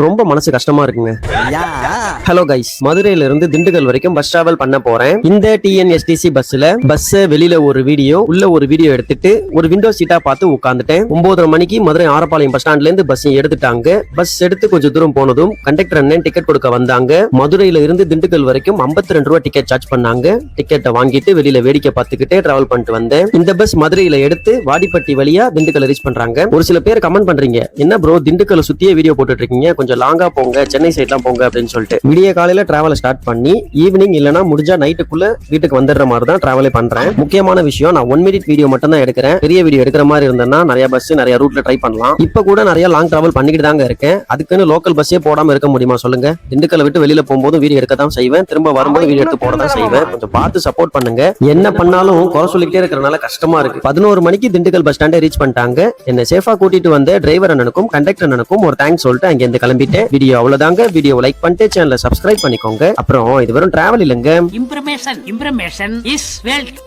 ரொம்ப மனசு கஷ்டமா இருக்குங்க. ஹலோ கைஸ், மதுரையில இருந்து திண்டுக்கல் வரைக்கும் பஸ் டிராவல் பண்ண போறேன். இந்த டிஎன்எஸ்டிசி பஸ்ல வெளியில ஒரு வீடியோ, உள்ள ஒரு வீடியோ எடுத்துட்டு ஒரு விண்டோ சீட்டா பார்த்து உட்காந்துட்டேன். 9:30 மணிக்கு மதுரை ஆரப்பாளையம் பஸ் ஸ்டாண்ட்ல இருந்து பஸ் எடுத்துட்டாங்க. பஸ் எடுத்து கொஞ்சம் தூரம் போனதும் கண்டக்டர் அண்ணன் டிக்கெட் கொடுக்க வந்தாங்க. மதுரையில இருந்து திண்டுக்கல் வரைக்கும் 52 ரூபாய் டிக்கெட் சார்ஜ் பண்ணாங்க. டிக்கெட்டை வாங்கிட்டு வெளியில வேடிக்கை பார்த்துக்கிட்டே டிராவல் பண்ணிட்டு வந்தேன். இந்த பஸ் மதுரையில எடுத்து வாடிப்பட்டி வழியா திண்டுக்கல் ரீச் பண்றாங்க. ஒரு சில பேர் கமெண்ட் பண்றீங்க, என்ன ப்ரோ திண்டுக்கல் சுத்தியே வீடியோ போட்டுட்டு இருக்கீங்க, கொஞ்சம் லாங்கா போங்க, சென்னை சைட்லாம் போங்க அப்படின்னு சொல்லிட்டு விடிய காலையில டிராவல் ஸ்டார்ட் பண்ணி ஈவினிங் இல்லனா முடிஞ்சா நைட்டுக்குள்ள வீட்டுக்கு வந்துடுற மாதிரி தான் டிராவலே பண்றேன். முக்கியமான விஷயம், நான் 1 மினிட் வீடியோ மட்டும் தான் எடுக்கிறேன். பெரிய வீடியோ எடுக்கிற மாதிரி இருந்தேன்னா நிறைய பஸ் நிறைய ரூட்ல ட்ரை பண்ணலாம். இப்ப கூட நிறைய லாங் டிராவல் பண்ணிட்டு தாங்க இருக்கேன். அதுக்குன்னு லோக்கல் பஸ்ஸே போடாம இருக்க முடியுமா சொல்லுங்க? திண்டுக்கல்லை விட்டு வெளியில போகும்போது வீடியோ எடுக்க தான் செய்வேன், திரும்ப வரும்போது வீடியோ எடுத்து போட தான் செய்வேன். கொஞ்சம் பார்த்து சப்போர்ட் பண்ணுங்க. என்ன பண்ணாலும் குறை சொல்லிக்கிட்டே இருக்கிறனால கஷ்டமா இருக்கு. 11 மணிக்கு திண்டுக்கல் பஸ் ஸ்டாண்டை ரீச் பண்ணிட்டாங்க. என்ன சேஃபா கூட்டிட்டு வந்த டிரைவர் அண்ணனுக்கும் கண்டக்டர் அண்ணனுக்கும் ஒரு தேங்க்ஸ் சொல்லிட்டு அங்க இருந்து கிளம்பிட்டேன். வீடியோ அவ்வளவுதாங்க. வீடியோ லைக் பண்ணிட்டு சேனலை சப்ஸ்கிரைப் பண்ணிக்கோங்க. அப்புறம் இது வெறும் டிராவல் இல்லைங்க, இம்ப்ரமேஷன் இஸ் வெல்த்.